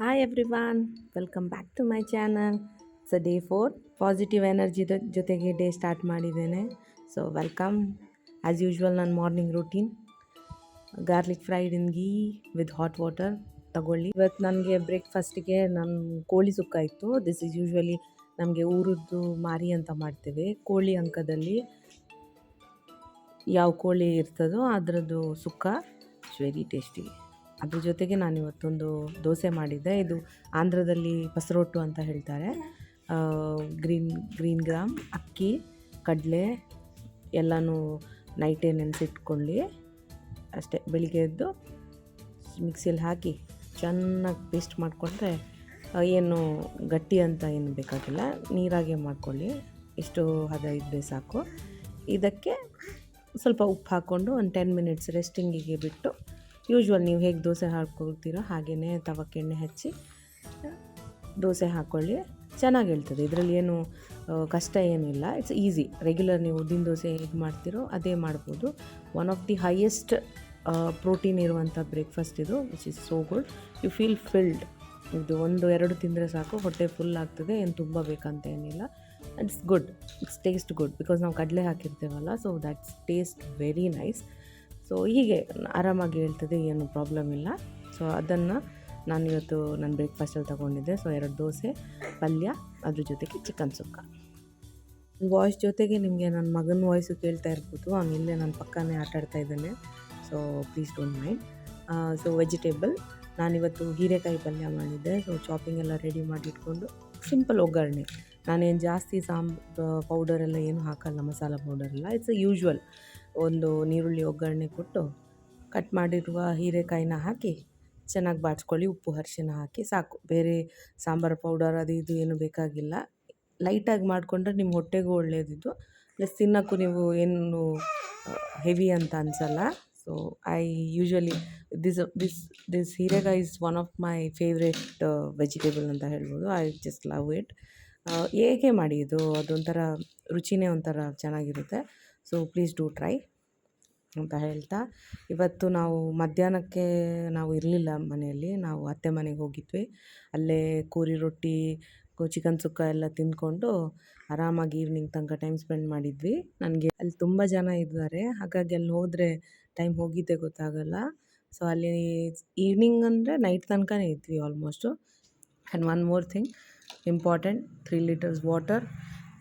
Hi everyone, welcome back to my channel. It's day 4 positive energy ಜೊತೆಗೆ day start ಮಾಡಿದ್ದೇನೆ. So welcome. As usual ನನ್ನ morning routine garlic fried in ghee with hot water ತಗೊಳ್ಳಿ. ಇವತ್ತು ನನಗೆ ಬ್ರೇಕ್ಫಾಸ್ಟಿಗೆ ಕೋಳಿ ಸುಕ್ಕ ಇತ್ತು. This is usually ನಮಗೆ ಊರದ್ದು ಮಾರಿ ಅಂತ ಮಾಡ್ತೇವೆ. ಕೋಳಿ ಅಂಕದಲ್ಲಿ ಯಾವ ಕೋಳಿ ಇರ್ತದೋ ಅದರದ್ದು ಸುಕ್ಕ ಇಟ್ಸ್ ವೆರಿ ಟೇಸ್ಟಿ. ಅದ್ರ ಜೊತೆಗೆ ನಾನು ಇವತ್ತೊಂದು ದೋಸೆ ಮಾಡಿದ್ದೆ. ಇದು ಆಂಧ್ರದಲ್ಲಿ ಪಸರೊಟ್ಟು ಅಂತ ಹೇಳ್ತಾರೆ. ಗ್ರೀನ್ ಗ್ರಾಮ್ ಅಕ್ಕಿ, ಕಡಲೆ ಎಲ್ಲನೂ ನೈಟೇ ನೆನೆಸಿಟ್ಕೊಳ್ಳಿ. ಅಷ್ಟೇ, ಬೆಳಿಗ್ಗೆ ಎದ್ದು ಮಿಕ್ಸಿಯಲ್ಲಿ ಹಾಕಿ ಚೆನ್ನಾಗಿ ಪೇಸ್ಟ್ ಮಾಡಿಕೊಂಡ್ರೆ ಏನು ಗಟ್ಟಿ ಅಂತ ಏನು ಬೇಕಾಗಿಲ್ಲ, ನೀರಾಗೆ ಮಾಡ್ಕೊಳ್ಳಿ. ಇಷ್ಟು ಹದ ಇದ್ದರೆ ಸಾಕು. ಇದಕ್ಕೆ ಸ್ವಲ್ಪ ಉಪ್ಪು ಹಾಕ್ಕೊಂಡು ಒಂದು 10 ಮಿನಿಟ್ಸ್ ರೆಸ್ಟಿಂಗಿಗೆ ಬಿಟ್ಟು, ಯೂಶ್ವಲ್ ನೀವು ಹೇಗೆ ದೋಸೆ ಹಾಕ್ಕೊಳ್ತೀರೋ ಹಾಗೆಯೇ ತವಕ್ಕೆ ಎಣ್ಣೆ ಹಚ್ಚಿ ದೋಸೆ ಹಾಕ್ಕೊಳ್ಳಿ. ಚೆನ್ನಾಗಿ ಹೇಳ್ತದೆ, ಇದರಲ್ಲಿ ಏನು ಕಷ್ಟ ಏನಿಲ್ಲ. It's easy. ರೆಗ್ಯುಲರ್ ನೀವು ಉದ್ದಿನ ದೋಸೆ ಹೇಗೆ ಮಾಡ್ತೀರೋ ಅದೇ ಮಾಡ್ಬೋದು. One of the highest protein ಇರುವಂಥ ಬ್ರೇಕ್ಫಾಸ್ಟ್ ಇದು, which is so good. You feel filled. ಇದು 1-2 ತಿಂದರೆ ಸಾಕು, ಹೊಟ್ಟೆ ಫುಲ್ ಆಗ್ತದೆ. ಏನು ತುಂಬ ಬೇಕಂತ ಏನಿಲ್ಲ. It's good, it's taste good because ನಾವು ಕಡಲೆ ಹಾಕಿರ್ತೇವಲ್ಲ. So that's taste very nice. So ಹೀಗೆ ಆರಾಮಾಗಿ ಹೇಳ್ತದೆ, ಏನು ಪ್ರಾಬ್ಲಮ್ ಇಲ್ಲ. ಸೊ ಅದನ್ನು ನಾನು ಇವತ್ತು ನನ್ನ ಬ್ರೇಕ್ಫಾಸ್ಟಲ್ಲಿ ತೊಗೊಂಡಿದ್ದೆ. ಸೊ 2 ದೋಸೆ, ಪಲ್ಯ, ಅದ್ರ ಜೊತೆಗೆ ಚಿಕನ್ ಸುಕ್ಕ. ವಾಯ್ಸ್ ಜೊತೆಗೆ ನಿಮಗೆ ನನ್ನ ಮಗನ ವಾಯ್ಸು ಕೇಳ್ತಾ ಇರ್ಬೋದು. ಅವ್ನು ಇಲ್ಲೇ ನನ್ನ ಪಕ್ಕನೇ ಆಟಾಡ್ತಾ ಇದ್ದಾನೆ. So please don't mind. So vegetable ನಾನಿವತ್ತು ಹೀರೆಕಾಯಿ ಪಲ್ಯ ಮಾಡಿದ್ದೆ. ಸೊ ಚಾಪಿಂಗ್ ಎಲ್ಲ ರೆಡಿ ಮಾಡಿಟ್ಕೊಂಡು ಸಿಂಪಲ್ ಒಗ್ಗರಣೆ. ನಾನೇನು ಜಾಸ್ತಿ ಪೌಡರೆಲ್ಲ ಏನು ಹಾಕಲ್ಲ, ಮಸಾಲ ಪೌಡರೆಲ್ಲ. It's usual. ಒಂದು ನೀರುಳ್ಳಿ ಒಗ್ಗರಣೆ ಕೊಟ್ಟು ಕಟ್ ಮಾಡಿರುವ ಹೀರೆಕಾಯಿನ ಹಾಕಿ ಚೆನ್ನಾಗಿ ಬಾಡಿಸ್ಕೊಳ್ಳಿ. ಉಪ್ಪು ಅರಿಶಿನ ಹಾಕಿ ಸಾಕು. ಬೇರೆ ಸಾಂಬಾರು ಪೌಡರ್ ಅದು ಇದು ಏನು ಬೇಕಾಗಿಲ್ಲ. ಲೈಟಾಗಿ ಮಾಡಿಕೊಂಡ್ರೆ ನಿಮ್ಮ ಹೊಟ್ಟೆಗೂ ಒಳ್ಳೆಯದಿದ್ದು, ಪ್ಲಸ್ ತಿನ್ನೋಕ್ಕೂ ನೀವು ಏನು ಹೆವಿ ಅಂತ ಅನಿಸಲ್ಲ. ಸೊ ಐ ಯೂಶ್ವಲಿ ದಿಸ್ ಹೀರೆಕಾಯಿ is one of my favourite vegetable ಅಂತ ಹೇಳ್ಬೋದು. I just love it. ಹೇಗೆ ಮಾಡಿ ಅದೊಂಥರ ರುಚಿನೇ ಒಂಥರ ಚೆನ್ನಾಗಿರುತ್ತೆ. ಸೊ ಪ್ಲೀಸ್ ಡೂ ಟ್ರೈ ಅಂತ ಹೇಳ್ತಾ, ಇವತ್ತು ನಾವು ಮಧ್ಯಾಹ್ನಕ್ಕೆ ನಾವು ಇರಲಿಲ್ಲ ಮನೆಯಲ್ಲಿ. ನಾವು ಅತ್ತೆ ಮನೆಗೆ ಹೋಗಿದ್ವಿ. ಅಲ್ಲೇ ಕೋರಿ ರೊಟ್ಟಿ, ಚಿಕನ್ ಸುಕ್ಕ ಎಲ್ಲ ತಿಂದ್ಕೊಂಡು ಆರಾಮಾಗಿ ಈವ್ನಿಂಗ್ ತನಕ ಟೈಮ್ ಸ್ಪೆಂಡ್ ಮಾಡಿದ್ವಿ. ನನಗೆ ಅಲ್ಲಿ ತುಂಬ ಜನ ಇದ್ದಾರೆ, ಹಾಗಾಗಿ ಅಲ್ಲಿ ಹೋದರೆ ಟೈಮ್ ಹೋಗಿದ್ದೇ ಗೊತ್ತಾಗಲ್ಲ. ಸೊ ಅಲ್ಲಿ ಈವ್ನಿಂಗ್ ಅಂದರೆ ನೈಟ್ ತನಕನೇ ಇದ್ವಿ almost. And one more thing important, 3 litres water.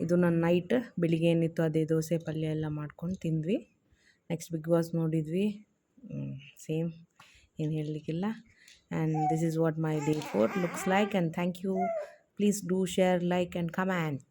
ಇದು ನನ್ನ ನೈಟ್. ಬೆಳಿಗ್ಗೆ ಏನಿತ್ತು ಅದೇ ದೋಸೆ ಪಲ್ಯ ಎಲ್ಲ ಮಾಡ್ಕೊಂಡು ತಿಂದ್ವಿ. ನೆಕ್ಸ್ಟ್ ಬಿಗ್ ಬಾಸ್ ನೋಡಿದ್ವಿ. ಸೇಮ್, ಏನು ಹೇಳಲಿಕ್ಕಿಲ್ಲ. And this is what my day 4 looks like. And thank you. Please do share, like and comment.